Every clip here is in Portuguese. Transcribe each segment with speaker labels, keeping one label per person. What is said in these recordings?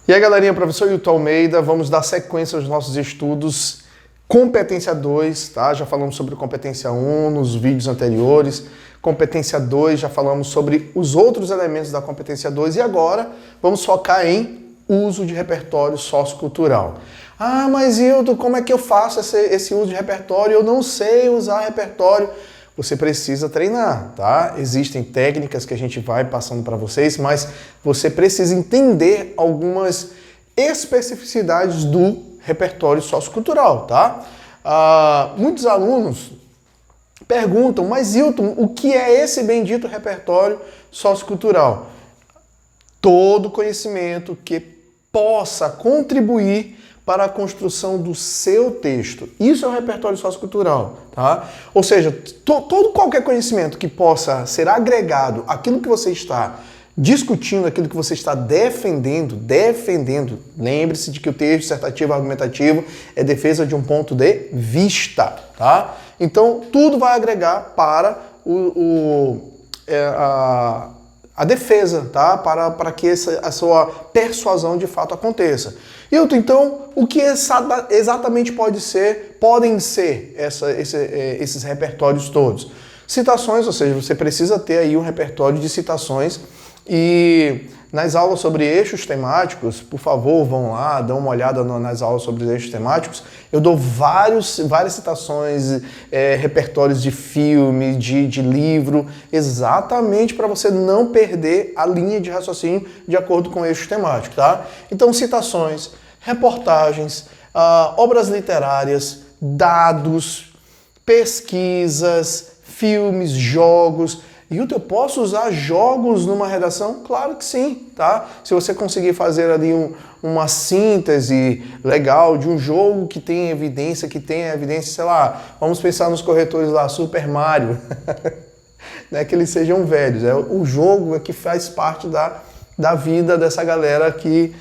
Speaker 1: E aí, galerinha, professor Hilton Almeida, vamos dar sequência aos nossos estudos Competência 2, tá? Já falamos sobre Competência 1 nos vídeos anteriores. Competência 2, já falamos sobre os outros elementos da Competência 2 e agora vamos focar em uso de repertório sociocultural. Ah, mas Hilton, como é que eu faço esse uso de repertório? Eu não sei usar repertório. Você precisa treinar, tá? Existem técnicas que a gente vai passando para vocês, mas você precisa entender algumas especificidades do repertório sociocultural, tá? Muitos alunos perguntam, mas Hilton, o que é esse bendito repertório sociocultural? Todo conhecimento que possa contribuir para a construção do seu texto. Isso é um repertório sociocultural, tá? Ou seja, qualquer conhecimento que possa ser agregado àquilo que você está discutindo, aquilo que você está defendendo, lembre-se de que o texto dissertativo argumentativo é defesa de um ponto de vista, tá? Então, tudo vai agregar para a defesa, tá? Para que a sua persuasão de fato aconteça. Hilton, então, o que exatamente podem ser esses repertórios todos? Citações, ou seja, você precisa ter aí um repertório de citações e nas aulas sobre eixos temáticos, por favor, vão lá, dão uma olhada nas aulas sobre os eixos temáticos. Eu dou várias citações, repertórios de filme, de livro, exatamente para você não perder a linha de raciocínio de acordo com o eixo temático, tá? Então, citações, reportagens, obras literárias, dados, pesquisas, filmes, jogos. Hilton, eu posso usar jogos numa redação? Claro que sim, tá? Se você conseguir fazer ali uma síntese legal de um jogo que tem evidência, sei lá, vamos pensar nos corretores lá, Super Mario, não é que eles sejam velhos, é o jogo que faz parte da vida dessa galera que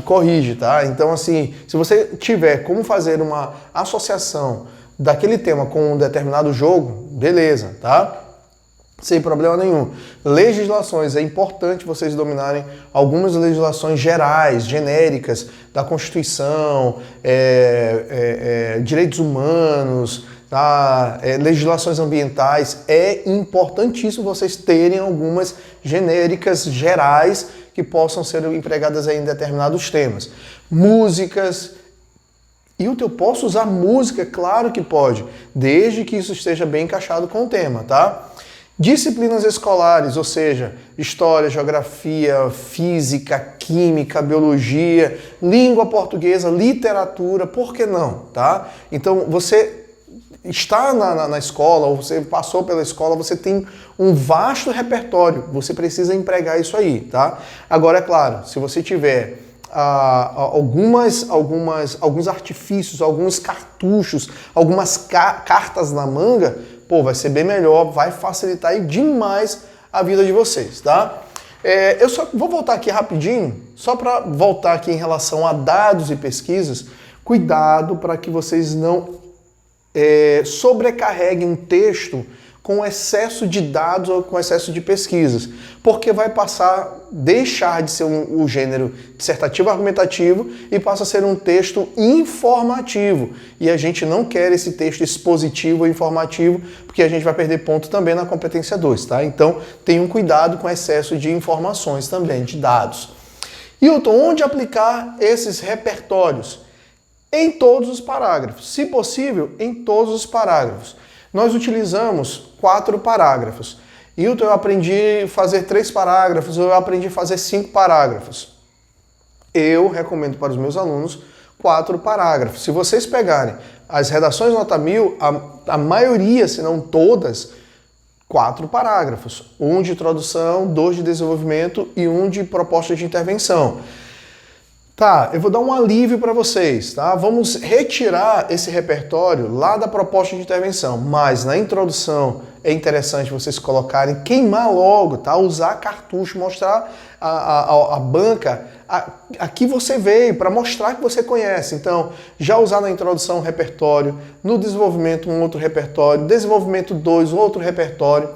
Speaker 1: corrige, tá? Então, assim, se você tiver como fazer uma associação daquele tema com um determinado jogo, beleza, tá? Sem problema nenhum. Legislações, é importante vocês dominarem algumas legislações gerais, genéricas, da Constituição, direitos humanos, tá? Legislações ambientais. É importantíssimo vocês terem algumas genéricas gerais que possam ser empregadas aí em determinados temas. Músicas. Hilton, eu posso usar música? Claro que pode, desde que isso esteja bem encaixado com o tema, tá? Disciplinas escolares, ou seja, história, geografia, física, química, biologia, língua portuguesa, literatura, por que não, tá? Então, você está na escola, ou você passou pela escola, você tem um vasto repertório, você precisa empregar isso aí, tá? Agora, é claro, se você tiver alguns artifícios, alguns cartuchos, algumas cartas na manga, pô, vai ser bem melhor, vai facilitar demais a vida de vocês, tá? Eu só vou voltar aqui rapidinho, só para voltar aqui em relação a dados e pesquisas. Cuidado para que vocês não sobrecarreguem um texto com excesso de dados ou com excesso de pesquisas, porque vai deixar de ser o gênero dissertativo argumentativo e passa a ser um texto informativo. E a gente não quer esse texto expositivo ou informativo, porque a gente vai perder ponto também na competência 2, tá? Então, tenham cuidado com excesso de informações também, de dados. Hilton, onde aplicar esses repertórios? Em todos os parágrafos. Se possível, em todos os parágrafos. Nós utilizamos 4 parágrafos. Hilton, eu aprendi a fazer 3 parágrafos, ou eu aprendi a fazer 5 parágrafos. Eu recomendo para os meus alunos 4 parágrafos. Se vocês pegarem as redações nota 1000, a maioria, se não todas, 4 parágrafos. 1 de introdução, 2 de desenvolvimento e 1 de proposta de intervenção. Tá, eu vou dar um alívio para vocês, tá? Vamos retirar esse repertório lá da proposta de intervenção, mas na introdução é interessante vocês colocarem, queimar logo, tá? Usar cartucho, mostrar a banca a que você veio, para mostrar que você conhece. Então, já usar na introdução um repertório, no desenvolvimento um outro repertório, desenvolvimento 2, outro repertório.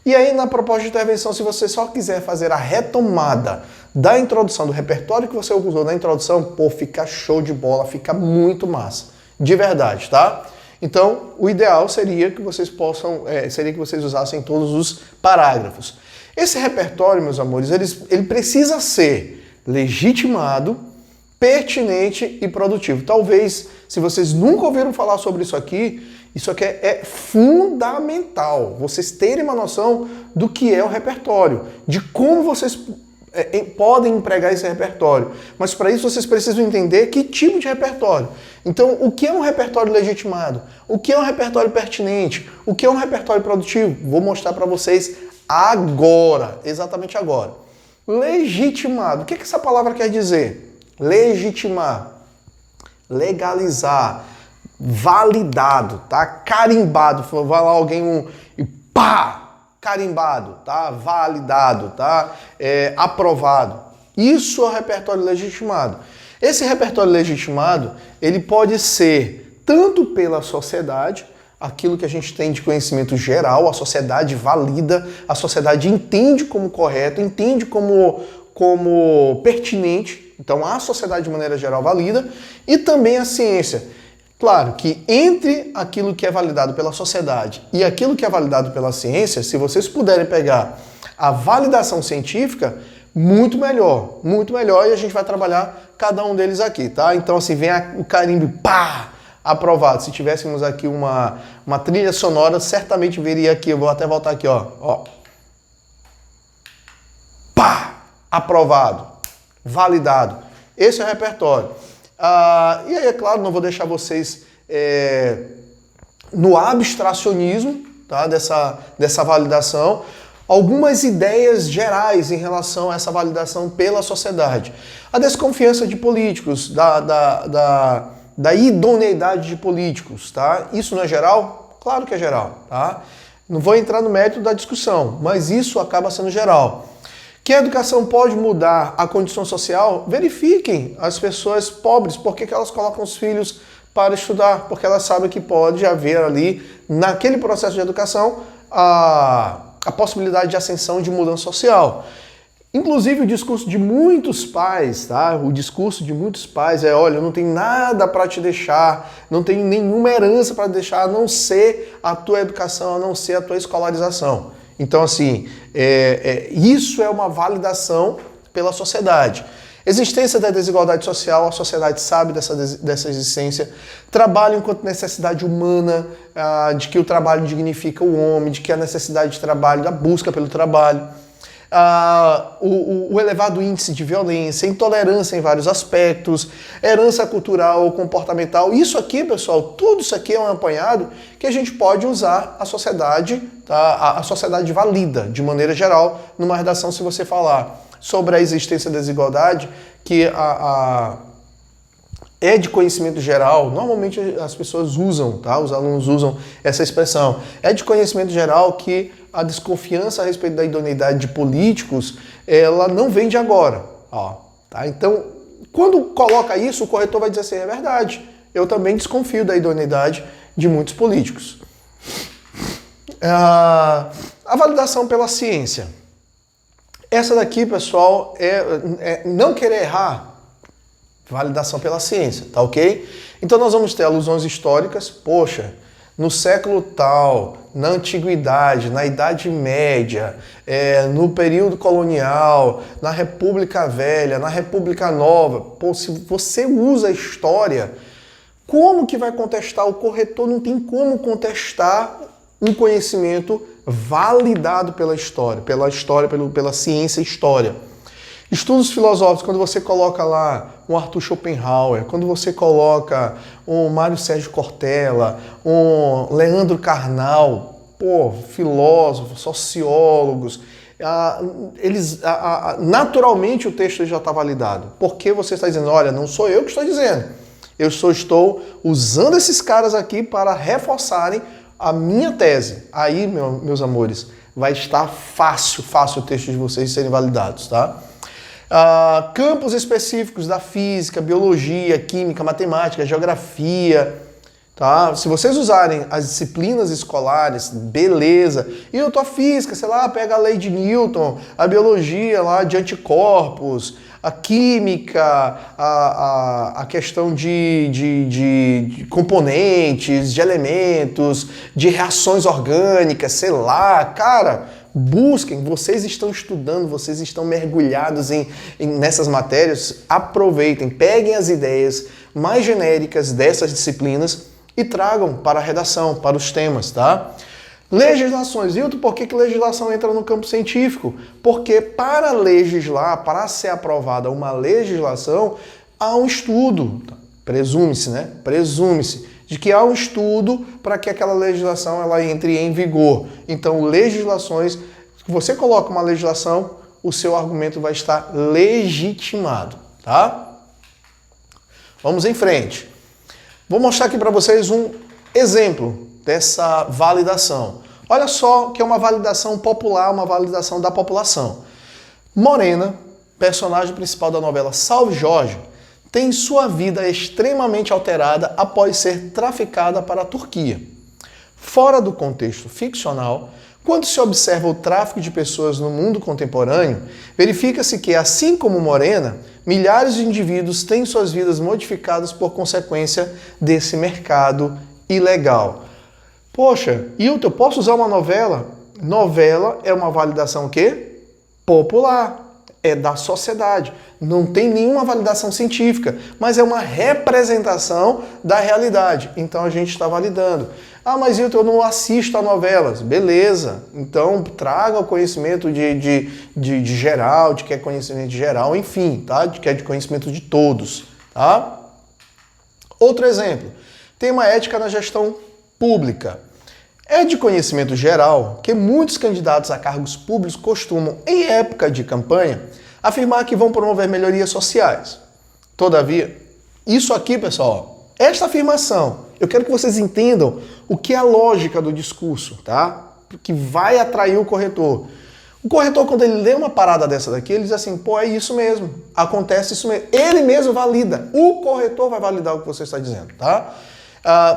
Speaker 1: E aí, na proposta de intervenção, se você só quiser fazer a retomada da introdução, do repertório que você usou na introdução, pô, fica show de bola, fica muito massa. De verdade, tá? Então, o ideal seria que vocês usassem todos os parágrafos. Esse repertório, meus amores, ele precisa ser legitimado, pertinente e produtivo. Talvez, se vocês nunca ouviram falar sobre isso aqui é fundamental. Vocês terem uma noção do que é o repertório, de como vocês podem empregar esse repertório. Mas para isso vocês precisam entender que tipo de repertório. Então, o que é um repertório legitimado? O que é um repertório pertinente? O que é um repertório produtivo? Vou mostrar para vocês agora, exatamente agora. Legitimado. O que essa palavra quer dizer? Legitimar, legalizar, validado, tá? Carimbado. Vai lá alguém e pá! Carimbado, tá? Validado, tá? Aprovado. Isso é o repertório legitimado. Esse repertório legitimado, ele pode ser tanto pela sociedade, aquilo que a gente tem de conhecimento geral, a sociedade valida, a sociedade entende como correto, entende como pertinente, então a sociedade de maneira geral valida, e também a ciência. Claro que entre aquilo que é validado pela sociedade e aquilo que é validado pela ciência, se vocês puderem pegar a validação científica, muito melhor, e a gente vai trabalhar cada um deles aqui, tá? Então assim, vem o carimbo, pá, aprovado. Se tivéssemos aqui uma trilha sonora, certamente viria aqui, eu vou até voltar aqui, ó. Pá, aprovado, validado. Esse é o repertório. E aí, é claro, não vou deixar vocês no abstracionismo, tá, dessa validação. Algumas ideias gerais em relação a essa validação pela sociedade. A desconfiança de políticos, da idoneidade de políticos, tá? Isso não é geral? Claro que é geral, tá? Não vou entrar no mérito da discussão, mas isso acaba sendo geral. Que a educação pode mudar a condição social? Verifiquem as pessoas pobres, por que elas colocam os filhos para estudar? Porque elas sabem que pode haver ali, naquele processo de educação, a possibilidade de ascensão de mudança social. Inclusive o discurso de muitos pais, tá? O discurso de muitos pais olha, eu não tenho nada para te deixar, não tenho nenhuma herança para deixar, a não ser a tua educação, a não ser a tua escolarização. Então, assim, isso é uma validação pela sociedade. Existência da desigualdade social, a sociedade sabe dessa existência. Trabalho enquanto necessidade humana, de que o trabalho dignifica o homem, de que a necessidade de trabalho, da busca pelo trabalho. O elevado índice de violência, intolerância em vários aspectos, herança cultural, comportamental. Isso aqui, pessoal, tudo isso aqui é um apanhado que a gente pode usar a sociedade, tá? A sociedade valida, de maneira geral, numa redação, se você falar sobre a existência da desigualdade, que é de conhecimento geral, normalmente as pessoas usam, tá? Os alunos usam essa expressão. É de conhecimento geral que a desconfiança a respeito da idoneidade de políticos, ela não vem de agora. Tá? Então, quando coloca isso, o corretor vai dizer assim, é verdade, eu também desconfio da idoneidade de muitos políticos. A validação pela ciência. Essa daqui, pessoal, não querer errar. Validação pela ciência, tá ok? Então nós vamos ter alusões históricas, poxa, no século tal, na antiguidade, na Idade Média, no período colonial, na República Velha, na República Nova. Pô, se você usa a história, como que vai contestar? O corretor não tem como contestar um conhecimento validado pela história, pela ciência e história. Estudos filosóficos, quando você coloca lá um Arthur Schopenhauer, quando você coloca um Mário Sérgio Cortella, um Leandro Carnal, filósofos, sociólogos, naturalmente o texto já está validado. Porque você está dizendo, olha, não sou eu que estou dizendo, eu só estou usando esses caras aqui para reforçarem a minha tese. Aí, meus amores, vai estar fácil o texto de vocês serem validados, tá? Campos específicos da física, biologia, química, matemática, geografia, Tá? Se vocês usarem as disciplinas escolares, beleza. E eu tô a física, sei lá, pega a lei de Newton, a biologia lá de anticorpos, a química, a questão de componentes, de elementos, de reações orgânicas, sei lá, cara, busquem, vocês estão estudando, vocês estão mergulhados nessas matérias, aproveitem, peguem as ideias mais genéricas dessas disciplinas e tragam para a redação, para os temas, tá? Legislações. Hilton, por que legislação entra no campo científico? Porque para legislar, para ser aprovada uma legislação, há um estudo, presume-se, né? Presume-se de que há um estudo para que aquela legislação ela entre em vigor. Então, legislações, se você coloca uma legislação, o seu argumento vai estar legitimado, tá? Vamos em frente. Vou mostrar aqui para vocês um exemplo dessa validação. Olha só que é uma validação popular, uma validação da população. Morena, personagem principal da novela Salve Jorge, tem sua vida extremamente alterada após ser traficada para a Turquia. Fora do contexto ficcional, quando se observa o tráfico de pessoas no mundo contemporâneo, verifica-se que, assim como Morena, milhares de indivíduos têm suas vidas modificadas por consequência desse mercado ilegal. Poxa, Hilton, eu posso usar uma novela? Novela é uma validação o quê? Popular. É da sociedade. Não tem nenhuma validação científica, mas é uma representação da realidade. Então a gente está validando. Ah, mas Hilton, eu não assisto a novelas. Beleza. Então traga o conhecimento de geral, de que é conhecimento de geral, enfim, tá? De que é de conhecimento de todos, tá? Outro exemplo. Tem uma ética na gestão pública. É de conhecimento geral que muitos candidatos a cargos públicos costumam, em época de campanha, afirmar que vão promover melhorias sociais. Todavia, isso aqui, pessoal, esta afirmação, eu quero que vocês entendam o que é a lógica do discurso, tá? Que vai atrair o corretor. O corretor, quando ele lê uma parada dessa daqui, ele diz assim, pô, é isso mesmo, acontece isso mesmo. Ele mesmo valida, o corretor vai validar o que você está dizendo, tá?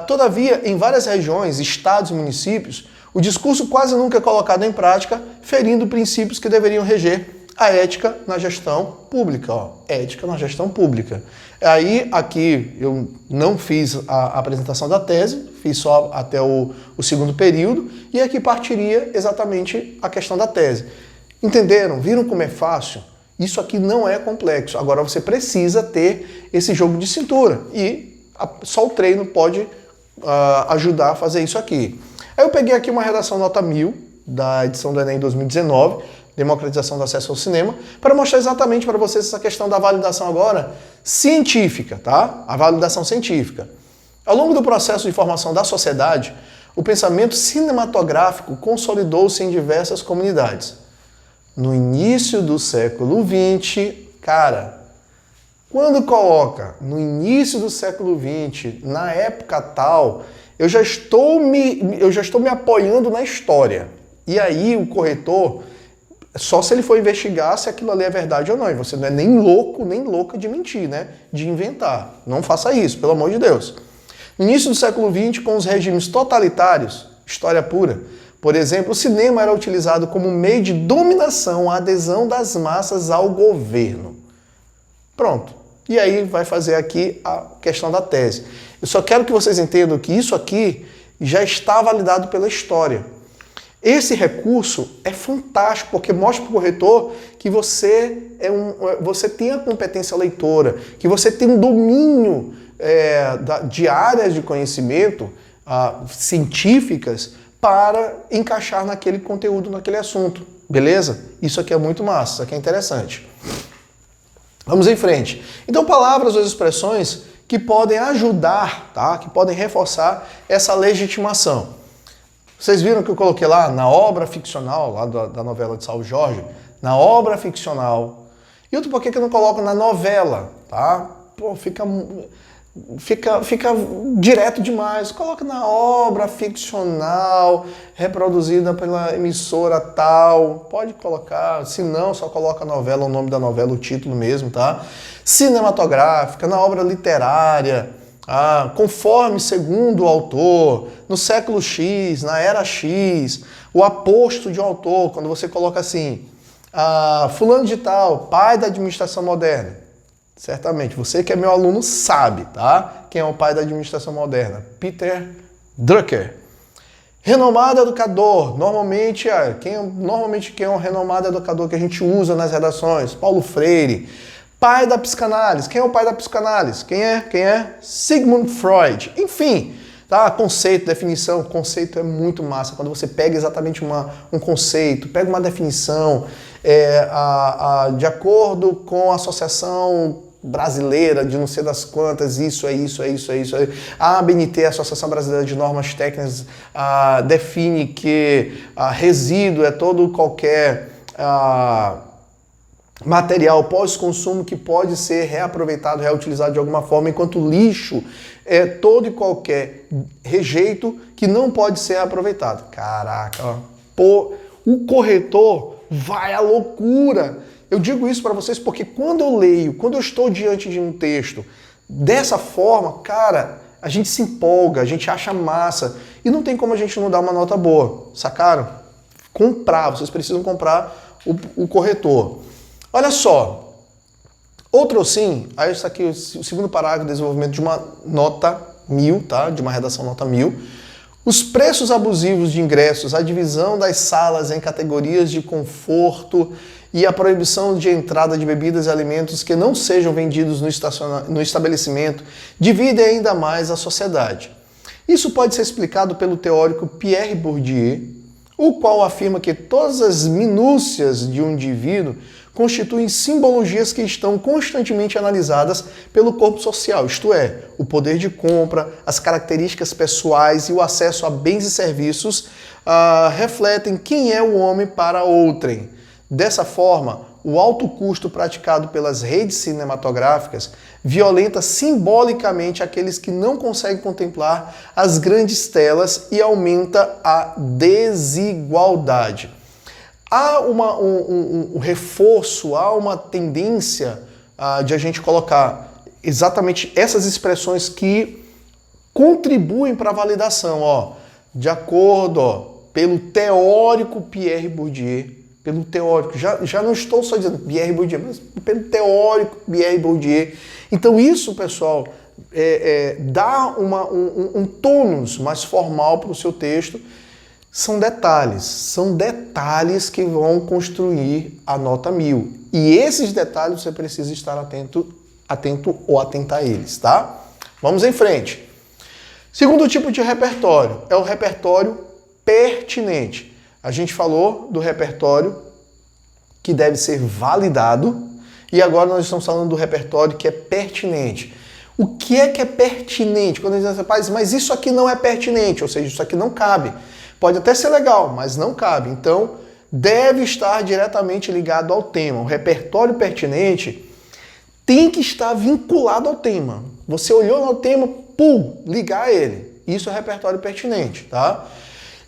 Speaker 1: Todavia, em várias regiões, estados e municípios, o discurso quase nunca é colocado em prática, ferindo princípios que deveriam reger a ética na gestão pública. Ó, ética na gestão pública. Aí, aqui, eu não fiz a apresentação da tese, fiz só até o segundo período, e aqui partiria exatamente a questão da tese. Entenderam? Viram como é fácil? Isso aqui não é complexo. Agora, você precisa ter esse jogo de cintura e só o treino pode ajudar a fazer isso aqui. Aí eu peguei aqui uma redação nota 1000 da edição do Enem 2019, Democratização do Acesso ao Cinema, para mostrar exatamente para vocês essa questão da validação agora científica, tá? A validação científica. Ao longo do processo de formação da sociedade, o pensamento cinematográfico consolidou-se em diversas comunidades. No início do século XX, cara, quando coloca no início do século XX, na época tal, eu já estou me apoiando na história. E aí o corretor, só se ele for investigar se aquilo ali é verdade ou não. E você não é nem louco, nem louca de mentir, né? De inventar. Não faça isso, pelo amor de Deus. No início do século XX, com os regimes totalitários, história pura, por exemplo, o cinema era utilizado como meio de dominação, a adesão das massas ao governo. Pronto. E aí vai fazer aqui a questão da tese. Eu só quero que vocês entendam que isso aqui já está validado pela história. Esse recurso é fantástico, porque mostra para o corretor que você tem a competência leitora, que você tem um domínio de áreas de conhecimento científicas para encaixar naquele conteúdo, naquele assunto. Beleza? Isso aqui é muito massa, isso aqui é interessante. Vamos em frente. Então, palavras ou expressões que podem ajudar, tá? Que podem reforçar essa legitimação. Vocês viram que eu coloquei lá na obra ficcional, lá da novela de Salve Jorge, na obra ficcional. E outro, por que eu não coloco na novela, tá? Pô, fica direto demais. Coloca na obra ficcional, reproduzida pela emissora tal. Pode colocar, se não, só coloca a novela, o nome da novela, o título mesmo, tá? Cinematográfica, na obra literária, conforme segundo o autor, no século X, na era X, o aposto de um autor, quando você coloca assim, fulano de tal, pai da administração moderna. Certamente, você que é meu aluno sabe, tá? Quem é o pai da administração moderna? Peter Drucker. Renomado educador, normalmente quem é um renomado educador que a gente usa nas redações? Paulo Freire. Pai da psicanálise. Quem é o pai da psicanálise? Quem é? Sigmund Freud. Enfim, tá? Conceito, definição. Conceito é muito massa. Quando você pega exatamente um conceito, pega uma definição, de acordo com a Associação Brasileira de não sei das quantas, isso é isso. A ABNT, a Associação Brasileira de Normas Técnicas, define que resíduo é todo qualquer material pós-consumo que pode ser reaproveitado, reutilizado de alguma forma, enquanto lixo é todo e qualquer rejeito que não pode ser aproveitado. Caraca, o corretor vai à loucura. Eu digo isso para vocês porque quando eu estou diante de um texto dessa forma, cara, a gente se empolga, a gente acha massa e não tem como a gente não dar uma nota boa, sacaram? Vocês precisam comprar o corretor. Olha só, outro sim, aí isso aqui, o segundo parágrafo, desenvolvimento de uma nota 1000, tá? De uma redação nota 1000. Os preços abusivos de ingressos, a divisão das salas em categorias de conforto e a proibição de entrada de bebidas e alimentos que não sejam vendidos no estabelecimento dividem ainda mais a sociedade. Isso pode ser explicado pelo teórico Pierre Bourdieu, o qual afirma que todas as minúcias de um indivíduo constituem simbologias que estão constantemente analisadas pelo corpo social, isto é, o poder de compra, as características pessoais e o acesso a bens e serviços refletem quem é o homem para outrem. Dessa forma, o alto custo praticado pelas redes cinematográficas violenta simbolicamente aqueles que não conseguem contemplar as grandes telas e aumenta a desigualdade. Há um reforço, há uma tendência de a gente colocar exatamente essas expressões que contribuem para a validação, de acordo pelo teórico Pierre Bourdieu, pelo teórico, já não estou só dizendo Pierre Bourdieu, mas pelo teórico Pierre Bourdieu. Então isso, pessoal, dá um tônus mais formal para o seu texto. São detalhes que vão construir a nota 1000. E esses detalhes você precisa estar atento ou atenta a eles, tá? Vamos em frente. Segundo tipo de repertório é o repertório pertinente. A gente falou do repertório que deve ser validado e agora nós estamos falando do repertório que é pertinente. O que é pertinente? Quando a gente diz, rapaz, mas isso aqui não é pertinente, ou seja, isso aqui não cabe. Pode até ser legal, mas não cabe. Então, deve estar diretamente ligado ao tema. O repertório pertinente tem que estar vinculado ao tema. Você olhou no tema, ligar ele. Isso é repertório pertinente, tá?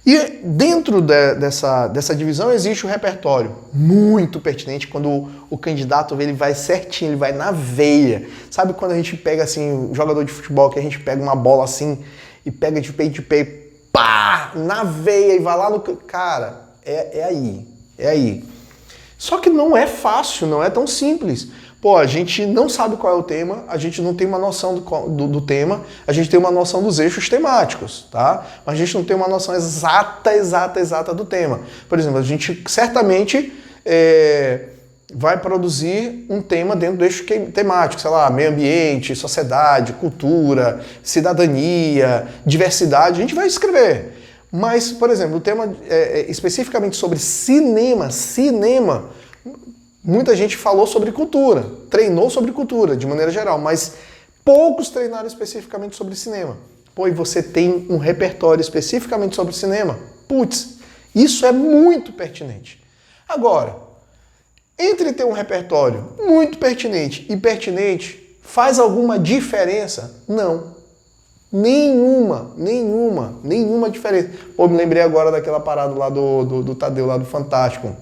Speaker 1: E dentro dessa divisão existe o repertório muito pertinente, quando o candidato ele vai certinho, ele vai na veia. Sabe quando a gente pega assim, um jogador de futebol, que a gente pega uma bola assim e pega de peito, pá, na veia e vai lá no... Cara, é aí. Só que não é fácil, não é tão simples. A gente não sabe qual é o tema, a gente não tem uma noção do tema, a gente tem uma noção dos eixos temáticos, tá? Mas a gente não tem uma noção exata do tema. Por exemplo, a gente certamente vai produzir um tema dentro do eixo temático, sei lá, meio ambiente, sociedade, cultura, cidadania, diversidade, a gente vai escrever. Mas, por exemplo, o tema especificamente sobre cinema, muita gente falou sobre cultura, treinou sobre cultura de maneira geral, mas poucos treinaram especificamente sobre cinema. E você tem um repertório especificamente sobre cinema? Isso é muito pertinente. Agora, entre ter um repertório muito pertinente e pertinente, faz alguma diferença? Não. Nenhuma diferença. Me lembrei agora daquela parada lá do Tadeu, lá do Fantástico.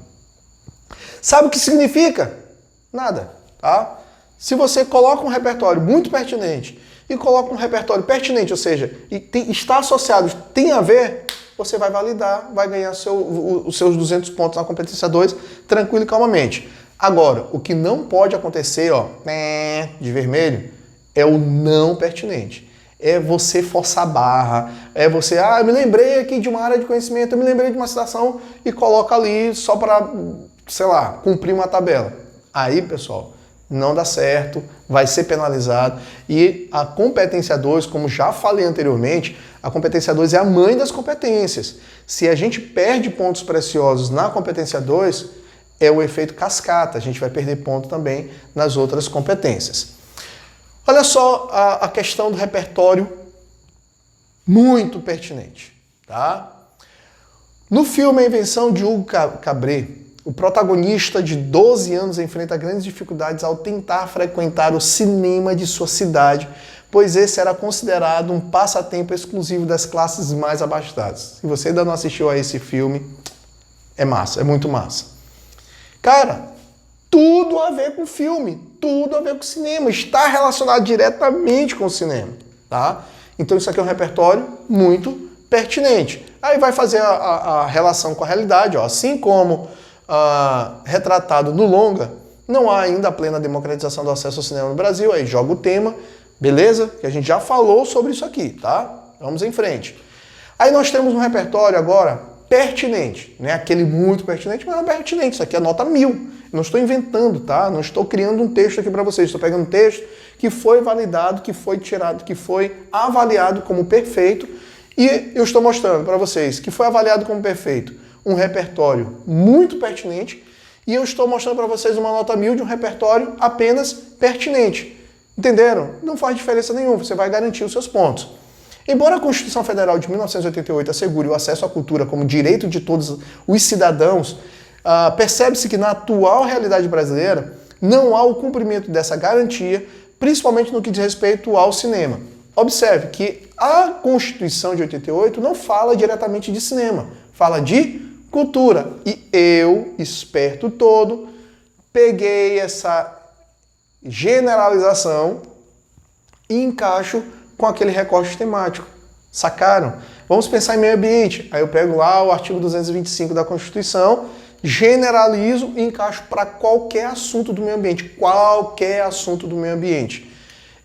Speaker 1: Sabe o que significa? Nada, tá? Se você coloca um repertório muito pertinente e coloca um repertório pertinente, ou seja, está associado, tem a ver, você vai validar, vai ganhar os seus 200 pontos na competência 2, tranquilo e calmamente. Agora, o que não pode acontecer, ó, de vermelho, é o não pertinente. É você forçar a barra, é você, eu me lembrei aqui de uma área de conhecimento, eu me lembrei de uma citação e coloca ali só para, sei lá, cumprir uma tabela. Aí, pessoal, não dá certo, vai ser penalizado. E a competência 2, como já falei anteriormente, a competência 2 é a mãe das competências. Se a gente perde pontos preciosos na competência 2, é o efeito cascata, a gente vai perder ponto também nas outras competências. Olha só a questão do repertório, muito pertinente, tá? No filme A Invenção de Hugo Cabret, o protagonista de 12 anos enfrenta grandes dificuldades ao tentar frequentar o cinema de sua cidade, pois esse era considerado um passatempo exclusivo das classes mais abastadas. Se você ainda não assistiu a esse filme, é massa, é muito massa. Cara, tudo a ver com o filme, tudo a ver com o cinema, está relacionado diretamente com o cinema, tá? Então isso aqui é um repertório muito pertinente. Aí vai fazer a relação com a realidade, ó. Assim como retratado no longa, não há ainda a plena democratização do acesso ao cinema no Brasil, aí joga o tema, beleza? Que a gente já falou sobre isso aqui, tá? Vamos em frente. Aí nós temos um repertório agora pertinente, né? Aquele muito pertinente, mas não é pertinente, isso aqui é nota 1000. Não estou inventando, tá? Não estou criando um texto aqui para vocês. Estou pegando um texto que foi validado, que foi tirado, que foi avaliado como perfeito e eu estou mostrando para vocês que foi avaliado como perfeito um repertório muito pertinente e eu estou mostrando para vocês uma nota 1000 de um repertório apenas pertinente. Entenderam? Não faz diferença nenhuma, você vai garantir os seus pontos. Embora a Constituição Federal de 1988 assegure o acesso à cultura como direito de todos os cidadãos, percebe-se que na atual realidade brasileira não há o cumprimento dessa garantia, principalmente no que diz respeito ao cinema. Observe que a Constituição de 88 não fala diretamente de cinema, fala de cultura. E eu, esperto todo, peguei essa generalização e encaixo com aquele recorte temático. Sacaram? Vamos pensar em meio ambiente. Aí eu pego lá o artigo 225 da Constituição, generalizo e encaixo para qualquer assunto do meio ambiente. Qualquer assunto do meio ambiente.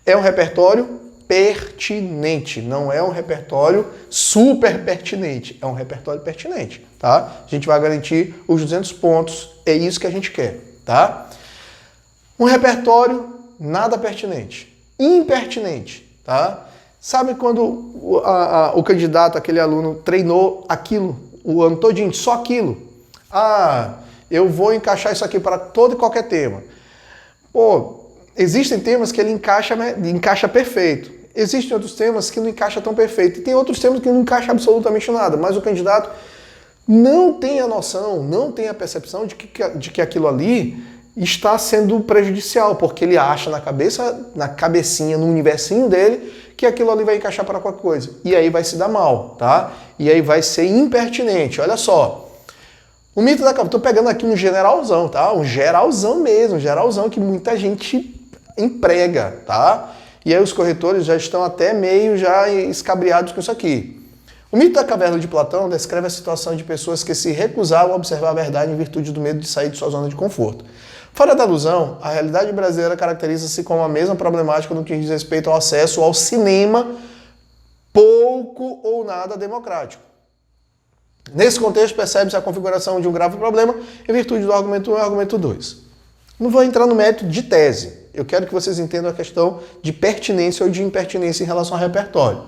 Speaker 1: É um repertório pertinente, não é um repertório super pertinente, é um repertório pertinente, tá? A gente vai garantir os 200 pontos, é isso que a gente quer, tá? Um repertório nada pertinente, impertinente, tá? Sabe quando o candidato, aquele aluno, treinou aquilo o ano todinho, só aquilo? Eu vou encaixar isso aqui para todo e qualquer tema. Pô, existem temas que ele encaixa perfeito. Existem outros temas que não encaixa tão perfeito. E tem outros temas que não encaixa absolutamente nada. Mas o candidato não tem a noção, não tem a percepção de que aquilo ali está sendo prejudicial, porque ele acha na cabecinha, no universinho dele, que aquilo ali vai encaixar para qualquer coisa. E aí vai se dar mal, tá? E aí vai ser impertinente. Olha só. O mito da caverna, tô pegando aqui um generalzão, tá? Um geralzão mesmo, um geralzão que muita gente emprega, tá? E aí os corretores já estão até meio já escabriados com isso aqui. O mito da caverna de Platão descreve a situação de pessoas que se recusavam a observar a verdade em virtude do medo de sair de sua zona de conforto. Fora da alusão, a realidade brasileira caracteriza-se como a mesma problemática no que diz respeito ao acesso ao cinema pouco ou nada democrático. Nesse contexto, percebe-se a configuração de um grave problema em virtude do argumento 1 e argumento 2. Não vou entrar no mérito de tese. Eu quero que vocês entendam a questão de pertinência ou de impertinência em relação ao repertório.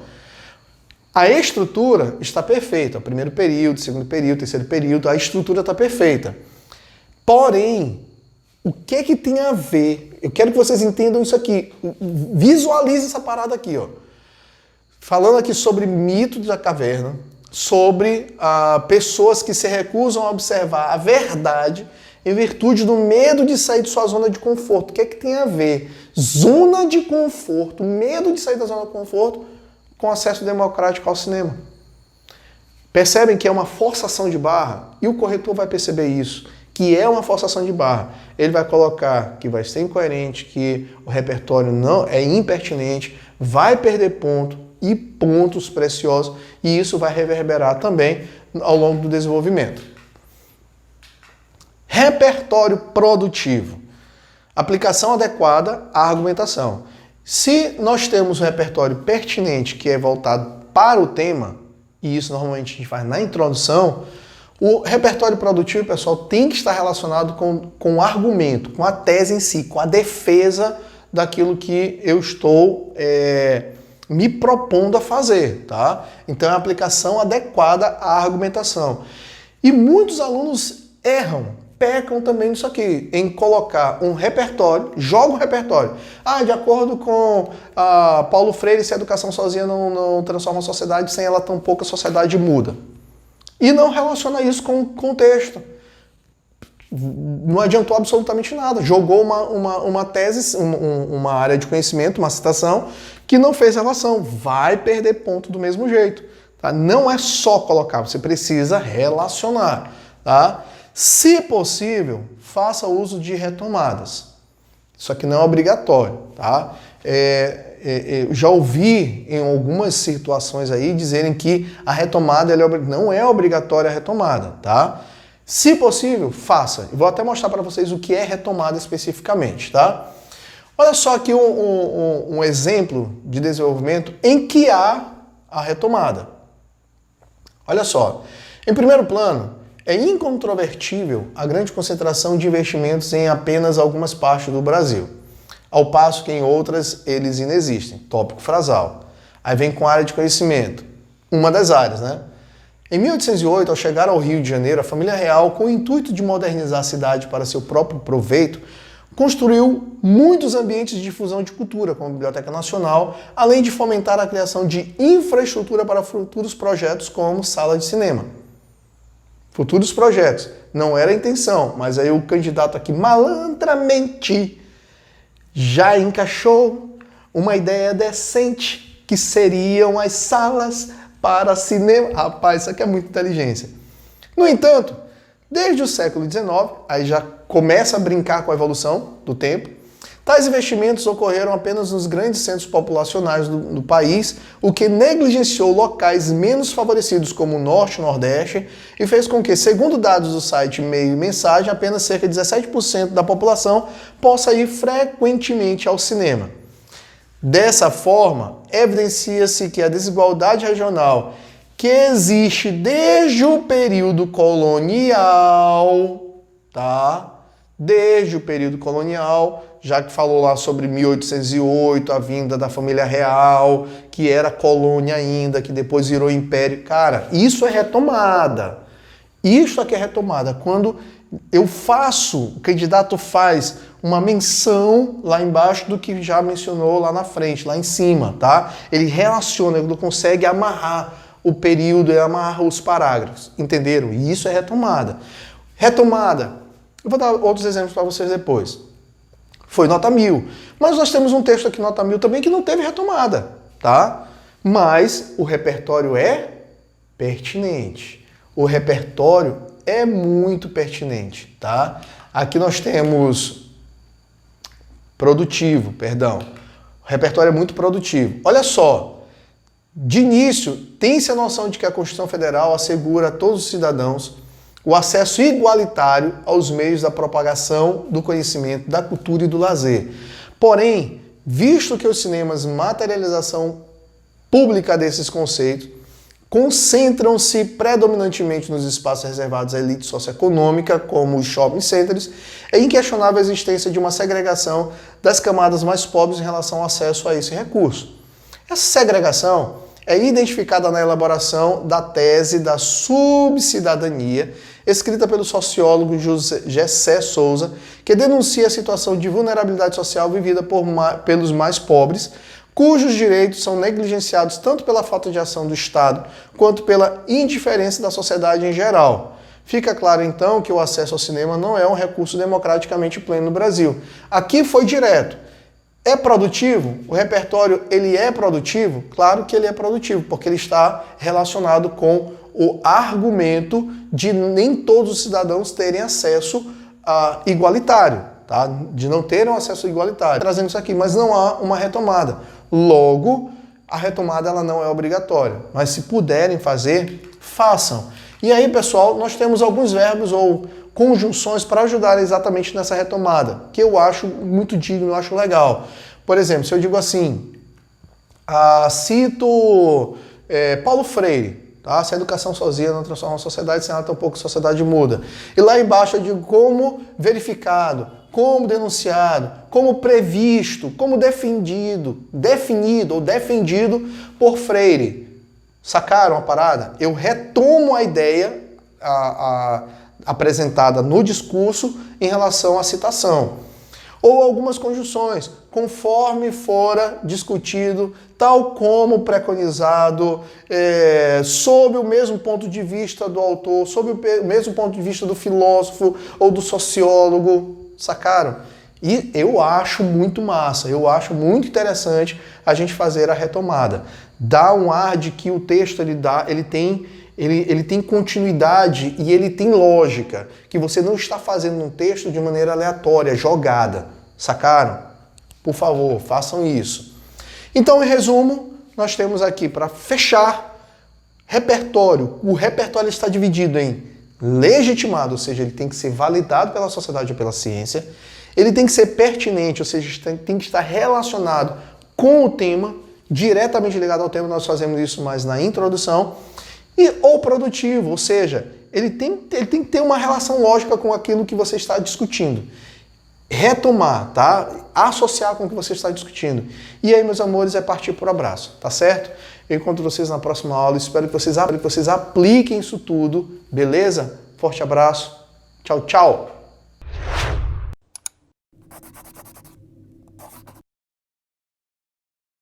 Speaker 1: A estrutura está perfeita. O primeiro período, segundo período, terceiro período, a estrutura está perfeita. Porém, o que tem a ver? Eu quero que vocês entendam isso aqui. Visualize essa parada aqui, ó. Falando aqui sobre mito da caverna, sobre pessoas que se recusam a observar a verdade em virtude do medo de sair de sua zona de conforto. O que tem a ver? Zona de conforto, medo de sair da zona de conforto com acesso democrático ao cinema. Percebem que é uma forçação de barra? E o corretor vai perceber isso. que é uma forçação de barra. Ele vai colocar que vai ser incoerente, que o repertório não é impertinente, vai perder ponto e pontos preciosos, e isso vai reverberar também ao longo do desenvolvimento. Repertório produtivo. Aplicação adequada à argumentação. Se nós temos um repertório pertinente que é voltado para o tema, e isso normalmente a gente faz na introdução, o repertório produtivo, pessoal, tem que estar relacionado com o argumento, com a tese em si, com a defesa daquilo que eu estou me propondo a fazer, tá? Então é a aplicação adequada à argumentação. E muitos alunos pecam também nisso aqui, em colocar um repertório, joga um repertório. De acordo com Paulo Freire, se a educação sozinha não transforma a sociedade, sem ela tampouco a sociedade muda. E não relaciona isso com o contexto. Não adiantou absolutamente nada. Jogou uma tese, uma área de conhecimento, uma citação, que não fez relação. Vai perder ponto do mesmo jeito. Tá? Não é só colocar, você precisa relacionar. Tá? Se possível, faça uso de retomadas. Isso aqui não é obrigatório. Tá? Já ouvi em algumas situações aí dizerem que a retomada não é obrigatória a retomada, tá? Se possível, faça. Eu vou até mostrar para vocês o que é retomada especificamente, tá? Olha só aqui um exemplo de desenvolvimento em que há a retomada. Olha só, em primeiro plano, é incontrovertível a grande concentração de investimentos em apenas algumas partes do Brasil, ao passo que em outras eles inexistem. Tópico frasal. Aí vem com área de conhecimento. Uma das áreas, né? Em 1808, ao chegar ao Rio de Janeiro, a família real, com o intuito de modernizar a cidade para seu próprio proveito, construiu muitos ambientes de difusão de cultura, como a Biblioteca Nacional, além de fomentar a criação de infraestrutura para futuros projetos como sala de cinema. Futuros projetos. Não era a intenção, mas aí o candidato aqui malandramente já encaixou uma ideia decente, que seriam as salas para cinema. Rapaz, isso aqui é muita inteligência. No entanto, desde o século XIX, aí já começa a brincar com a evolução do tempo, tais investimentos ocorreram apenas nos grandes centros populacionais do país, o que negligenciou locais menos favorecidos como o Norte e o Nordeste e fez com que, segundo dados do site Meio e Mensagem, apenas cerca de 17% da população possa ir frequentemente ao cinema. Dessa forma, evidencia-se que a desigualdade regional que existe desde o período colonial, tá? Desde o período colonial, já que falou lá sobre 1808, a vinda da família real, que era colônia ainda, que depois virou império. Cara, isso é retomada. Isso aqui é retomada. Quando o candidato faz uma menção lá embaixo do que já mencionou lá na frente, lá em cima, tá? Ele relaciona, ele consegue amarrar o período, ele amarra os parágrafos, entenderam? E isso é retomada. Retomada, eu vou dar outros exemplos para vocês depois. Foi nota 1000. Mas nós temos um texto aqui, nota 1000 também, que não teve retomada, tá? Mas o repertório é pertinente. O repertório é muito pertinente, tá? Aqui nós temos produtivo, perdão. O repertório é muito produtivo. Olha só, de início, tem-se a noção de que a Constituição Federal assegura a todos os cidadãos o acesso igualitário aos meios da propagação do conhecimento, da cultura e do lazer. Porém, visto que os cinemas materialização pública desses conceitos concentram-se predominantemente nos espaços reservados à elite socioeconômica, como os shopping centers, é inquestionável a existência de uma segregação das camadas mais pobres em relação ao acesso a esse recurso. Essa segregação é identificada na elaboração da tese da subcidadania, escrita pelo sociólogo Gessé Souza, que denuncia a situação de vulnerabilidade social vivida pelos mais pobres, cujos direitos são negligenciados tanto pela falta de ação do Estado quanto pela indiferença da sociedade em geral. Fica claro, então, que o acesso ao cinema não é um recurso democraticamente pleno no Brasil. Aqui foi direto. É produtivo? O repertório, ele é produtivo? Claro que ele é produtivo, porque ele está relacionado com o argumento de nem todos os cidadãos terem acesso igualitário, tá? De não terem um acesso igualitário. Trazendo isso aqui, mas não há uma retomada. Logo, a retomada ela não é obrigatória, mas se puderem fazer, façam. E aí, pessoal, nós temos alguns verbos ou conjunções para ajudar exatamente nessa retomada, que eu acho muito digno, eu acho legal. Por exemplo, se eu digo assim, cito Paulo Freire, tá? Se a educação sozinha não transforma a sociedade, sem ela tampouco a sociedade muda. E lá embaixo eu digo como verificado, como denunciado, como previsto, como definido ou defendido por Freire. Sacaram a parada? Eu retomo a ideia apresentada no discurso em relação à citação. Ou algumas conjunções, conforme fora discutido, tal como preconizado, sob o mesmo ponto de vista do autor, sob o mesmo ponto de vista do filósofo ou do sociólogo, sacaram? E eu acho muito massa, eu acho muito interessante a gente fazer a retomada. Dá um ar de que o texto ele tem continuidade e ele tem lógica, que você não está fazendo um texto de maneira aleatória, jogada, sacaram? Por favor, façam isso. Então, em resumo, nós temos aqui para fechar repertório. O repertório está dividido em legitimado, ou seja, ele tem que ser validado pela sociedade ou pela ciência. Ele tem que ser pertinente, ou seja, tem que estar relacionado com o tema, diretamente ligado ao tema. Nós fazemos isso mais na introdução. Ou produtivo, ou seja, ele tem que ter uma relação lógica com aquilo que você está discutindo. Retomar, tá? Associar com o que você está discutindo. E aí, meus amores, é partir por abraço, tá certo? Eu encontro vocês na próxima aula, espero que vocês apliquem isso tudo, beleza? Forte abraço, tchau, tchau!